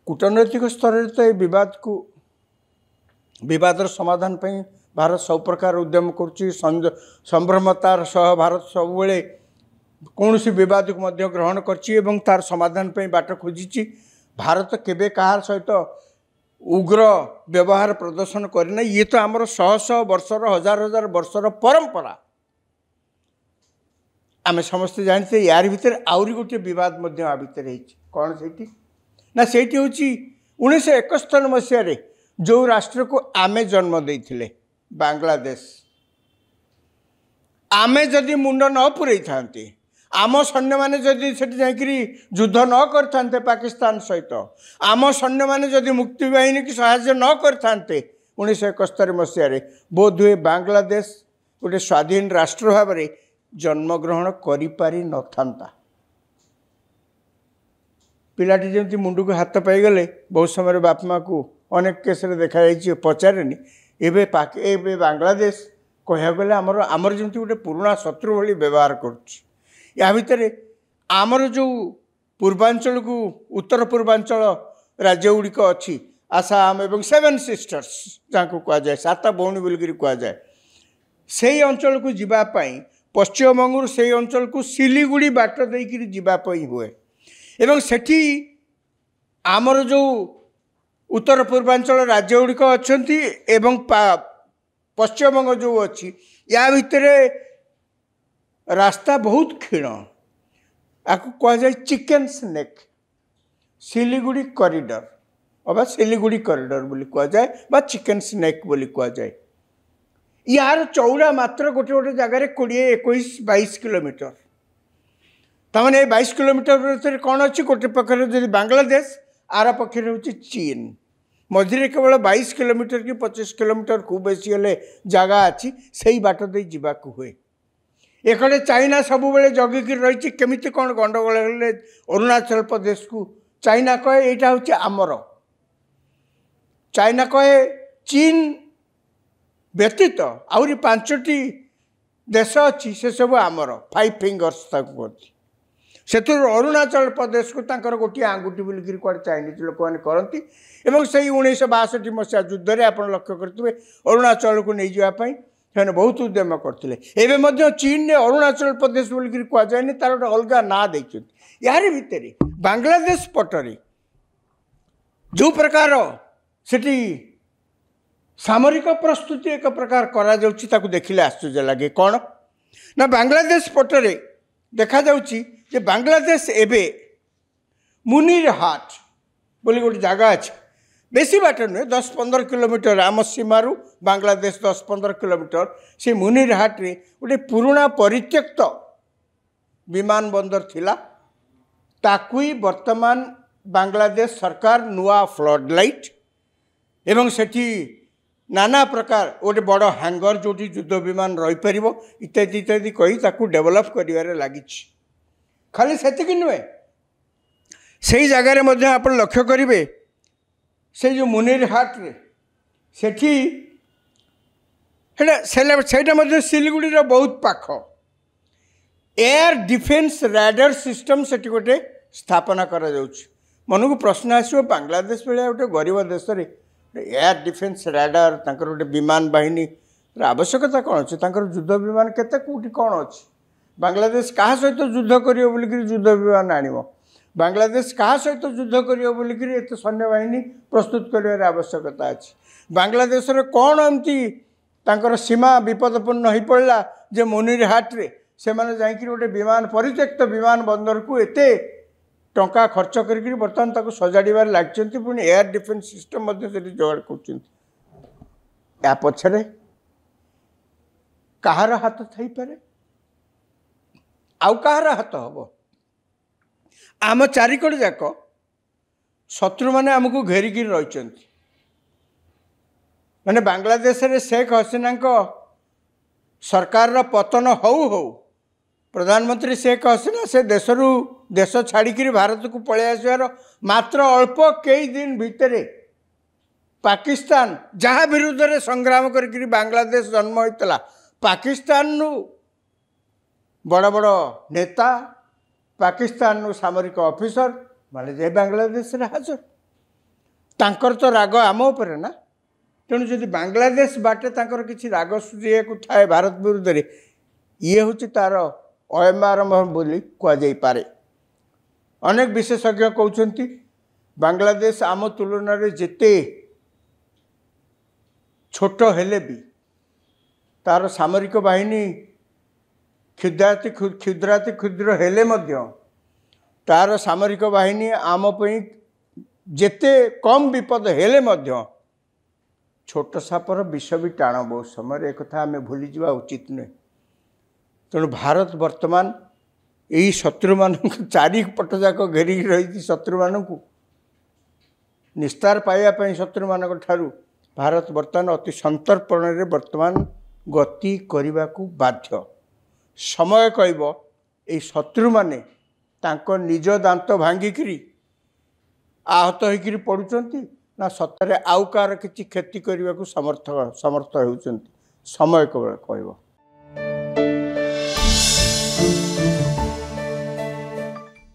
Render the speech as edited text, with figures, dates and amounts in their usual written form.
कूटनैतिक स्तर में तो ये विवाद को विवादर समाधान पर भारत सब प्रकार उद्यम करुच्ची संभ्रमतार सह भारत सब बेले कौन सी विवाद को मध्य ग्रहण कर तार समाधान पर बाट खोजी। भारत केबे कहार सहित उग्र व्यवहार प्रदर्शन करना। ये तो आमर शह शह वर्षर हजार हजार वर्षर परंपरा आम समस्ते जानते। यार भितर आउरी गोटे विवाद आ भितर कौन से ना से हूँ 1971 मसीह जो राष्ट्र को आमे जन्म देते बांग्लादेश आमे जदि मुंड न पुरई था आम सैन्य मैंने जदि जाकि युद्ध न करते पाकिस्तान सहित आम सैन्य मैंने जदि मुक्ति बाहिनी की साहाय्य न करते 1971 मसीह बोध हुए बांग्लादेश गोटे स्वाधीन राष्ट्र भाव में जन्मग्रहण करि न था। पिलाटी जमी मुंड को हाथ पाईगले बहुत समय बाप माँ को अनेक केस देखा पचारे एवं बांग्लादेश कह गले आमर आमर जमी गोटे पुराना शत्रु भाई व्यवहार कर भितर आमर जो पूर्वांचल को उत्तर पूर्वांचल राज्य गुड़िक अच्छी आसाम एवं 7 सिस्टर्स जहाँ को कहुए 7 भौणी बोलिक कहुए से अंचल को जीवाई पश्चिमबंग से अंचल को सिलीगुड़ी बाट देकर जीवाई हुए एवं सेठी आमर जो उत्तर पूर्वांचल राज्य गुड़िक अच्छा एवं पश्चिमबंग जो अच्छी या भितर रास्ता बहुत क्षीण आपको कहुए चिकेन स्नेक सिलीगुड़ी कॉरिडोर अबा सिलीगुड़ी कॉरिडोर बोली कहुए चिकेन स्नेक बोली कहुए। यार चौड़ा मात्र गोटे गोटे जगार 20-21-22 किलोमीटर तमाने 22 किलोमीटर कौन अच्छी गोटे पाखे जब बांग्लादेश आर पाखे हूँ चीन मझे केवल 22 किलोमीटर कि 25 किलोमीटर खूब बेसी हेले जगह अच्छी से बाट दे जावाक हुए। एकड़े चाइना सब बेले जगिकी रही केमी कौन गंडगोल हेले अरुणाचल प्रदेश को चाइना कहे यहाँ हूँ आमर चाइना कहे चीन व्यतीत आहरी 5टी देश अच्छी से सब आमर 5 फिंगर्स कहती से अरुणाचल प्रदेश को तांकर गोटे आंगुठी बोलिकी कौन चाइनीज लोक मैंने करती एवं से 1962 मसीहा युद्ध में आप लक्ष्य करेंगे अरुणाचल को नहीं जावाई से बहुत उद्यम करते एवं चीन ने अरुणाचल प्रदेश बोलिकी कहुए तार गोटे अलग ना देखते। यार भितर बांग्लादेश पटरे जो प्रकार सेठी सामरिक प्रस्तुति एक प्रकार करा देखिले आश्चर्य लगे कौन ना बांग्लादेश पटरे देखा जे बांग्लादेश एबे मुनीर हाट बोली गोटे जगह अच्छे बेसी बाट नुहे 10-15 किलोमीटर आम सीमारू बांग्लादेश 10-15 किलोमीटर से मुनीर हाट रे गोटे पुराना परित्यक्त विमान बंदर थिला ताकुई वर्तमान बांग्लादेश सरकार नुआ फ्लड लाइट एवं सेठी नाना प्रकार गोटे बड़ हैंगर जो युद्ध विमान रही पार इत्यादि इत्यादि कही ताकू डेभलप कर लगी खाली से नुहे से जगार आप लक्ष्य करेंगे से जो मुनीर हाट रे सेठी सिलीगुड़ी बहुत पाख एयर डिफेन्स रैडर सिस्टम से गोटे स्थापना करा मन को प्रश्न आसो बांग्लादेश भाया गोटे गरीब देश में एयर डिफेन्स रैडर तांकर गोटे विमान बाहिनी आवश्यकता कौन अच्छे युद्ध विमान केते कोठी कौन अच्छी बांग्लादेश क्या सहित युद्ध कर युद्ध विमान आण बांग्लादेश क्या सहित युद्ध कर सैन्य बाहिनी प्रस्तुत कर आवश्यकता अच्छी बांग्लादेश कौन एमती सीमा विपदपूर्ण हो पड़ा जे मुनीर हाट रे से माने जाकि गोटे विमान परित्यक्त विमान बंदर को एते टंका खर्च करके बर्तमान ताको सजाड़बार लगी पुणी एयर डिफेन्स सिस्टम जोगाड़ कर पछरे कहार हाथ थी पारे आउ कहार हाथ हम आम चारिकड़ जाक शत्रु मैंने आमको घेरिकी रही माने बांग्लादेश रे शेख हसीना सरकार पतन हो प्रधानमंत्री शेख हसीना से देश छाड़ी भारत को पलि आसबार मात्र अल्प कई दिन भितर पाकिस्तान जहाँ विरुद्ध रे संग्राम कर बांग्लादेश जन्म होता पाकिस्तान बड़ बड़ नेता पाकिस्तान सामरिक ऑफिसर माने जे बांग्लादेश रे हाजर तांकर तो राग आम उपर ना तेणु जदि बांग्लादेश बाटे तांकर किसी राग सुझाइया थाए भारत विरुद्ध में ये हूँ तार अयमारंभ बोली कहुई। अनेक विशेषज्ञ कहते बांग्लादेश आम तुलन में जिते छोट हेले भी तार सामरिक बाहिनी क्षुद्राति क्षुद्र हेले मध्य तार सामरिक बाहिनी आम पई जेते कम विपद हेले मध्य छोट सापर विष भी टाण बहुत समय एक आम भूली जावा उचित नुहे। तेणु भारत वर्तमान यही शत्रु मान चारिपट जाक घेरिक रही शत्रु मान निस्तार पाइबापी शत्रु मान भारत वर्तमान अति संतर्पण रे वर्तमान गति करने को बाध्य। समय कहब ये शत्रु माने तांको निज दांत भांगिकी आहत होकर पड़ुंट ना सतरे आउ कार किसी क्षति करने को समर्थ होती समय केवल कहब।